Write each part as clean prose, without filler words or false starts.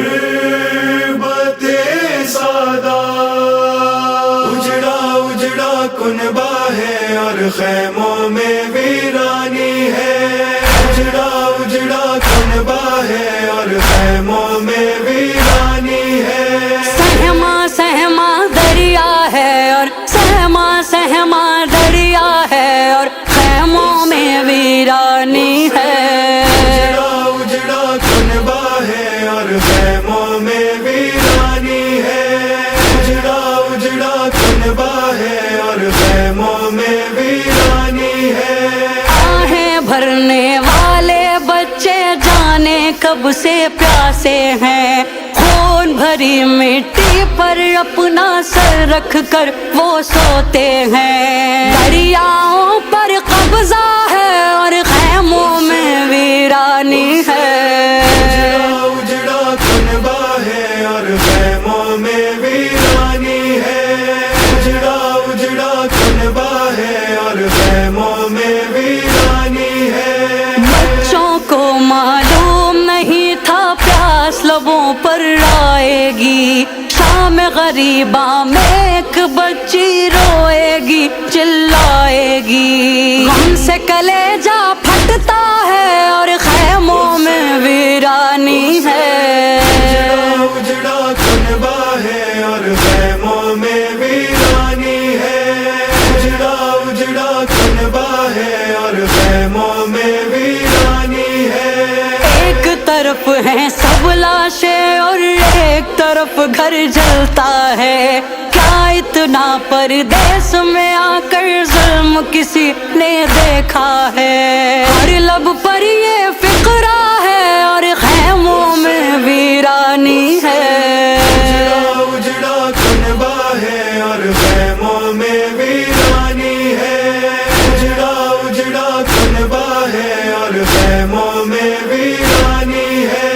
غربت سادہ اجڑا اجڑا کنبہ ہے اور خیموں میں ویرانی ہے، اجڑا اجڑا کنبہ ہے اور خیموں میں ویرانی ہے، سہما سہما دریا ہے اور سہما سہما دریا ہے اور خیموں میں ویرانی ہے، اجڑا اجڑا کنبہ ہے اور خیموں میں ویرانی ہے، اجڑا اجڑا کنبہ ہے اور خیموں میں ویرانی ہے، آہیں بھرنے والے بچے جانے کب سے پیاسے ہیں، خون بھری مٹی پر اپنا سر رکھ کر وہ سوتے ہیں، دریاؤں پر قبضہ ہے اور خیموں میں ویرانی ہے، اجڑا کنبہ ہے اور خیموں میں ویرانی ہے، اجڑا اجڑا کنبہ ہے اور خیموں میں ویرانی ہے، بچوں کو معلوم نہیں تھا پیاس لبوں پر آئے گی، شام غریباں میں ایک بچی روئے گی چلائے گی، غم سے کلیجہ پھٹتا ہے اور خیموں میں ویرانی ہے، اجڑا کنبہ ہے اور خیموں میں ویرانی ہے، اجڑا اجڑا کنبہ ہے اور خیموں میں ویرانی ہے، ایک طرف ہیں سب لاشیں اور ایک طرف گھر جلتا ہے، کیا اتنا پردیس میں آ کر ظلم کسی نے دیکھا ہے، ہر لب پر یہ فقرہ ہے اور خیموں میں ویرانی ہے، اجڑا کنبہ ہے اور خیموں میں ویرانی ہے، اجڑا اجڑا کنبہ ہے اور خیموں میں ویرانی ہے،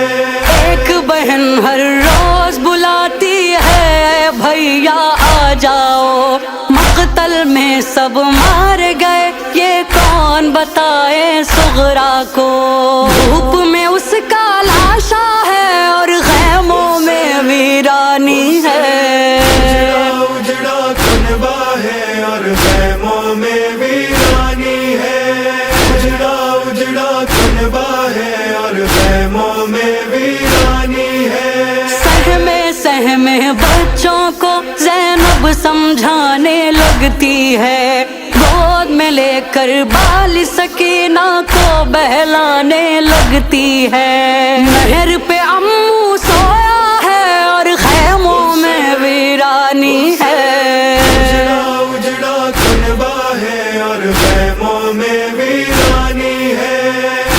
ایک بہن ہر روز بلاتی ہے بھیا آ جاؤ، مقتل میں سب مار گئے یہ کون بتائے صغرا کو، دھوپ میں اس کا لاشا ہے اور خیموں میں ویرانی ہے، اجڑا کنبہ ہے اور خیموں میں ویرانی ہے، اجڑا اجڑا کنبہ ہے اور خیموں میں ویرانی ہے، سہمے سہمے بچوں کو زینب سمجھانے لگتی ہے، گود میں لے کر بال سکینہ کو بہلانے لگتی ہے، نہر پہ امو سویا ہے اور خیموں میں ویرانی ہے، اجڑا کنبہ ہے اور خیموں میں ویرانی ہے،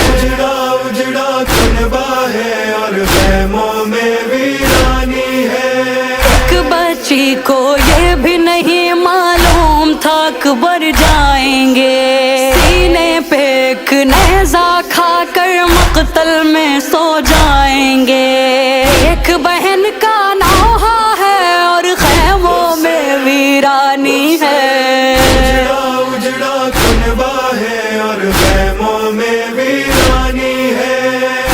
اجڑا اجڑا کنبہ ہے اور خیموں میں ویرانی ہے، ایک بچی کو یہ بھی نہیں معلوم تھا اکبر جائیں گے، سینے پہ ایک نیزہ کھا کر مقتل میں سو جائیں گے، ایک بہن کا نوحہ ہے اور خیموں میں ویرانی ہے، اجڑا کنبہ ہے اور خیموں میں ویرانی ہے،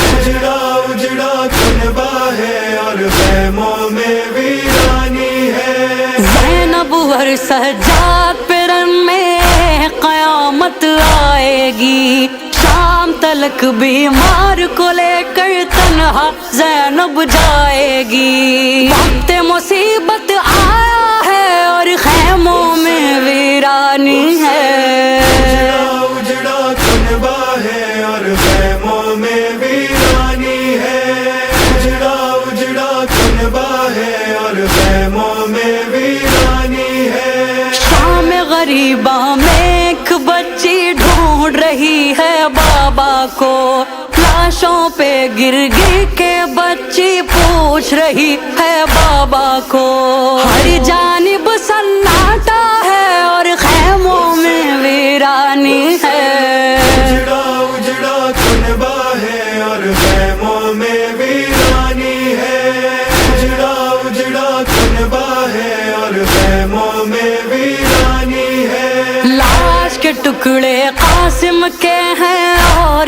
اجڑا اجڑا کنبہ ہے اور خیموں میں ویرانی ہے، زینب اور سجاد پہ رن میں قیامت آئے گی، شام تلک بیمار کو لے کر تنہا زینب جائے گی، وقت مصیبت آیا ہے اور خیموں میں ویرانی ہے، اجڑا کنبہ ہے اور خیموں میں ویرانی ہے، اجڑا اجڑا کنبہ ہے اور خیموں میں ویرانی ہے، شام غریباں میں ایک بچی ڈھونڈ رہی ہے بابا کو، لاشوں پہ گر گر کے بچی پوچھ رہی ہے بابا کو، ہر جانب سناٹا ہے اور خیموں میں ویرانی ہے، اجڑا کنبہ ہے اور خیموں میں ویرانی ہے، اجڑا اجڑا کنبہ ہے اور خیموں میں ویرانی ہے، لاش کے ٹکڑے قاسم کے ہیں اور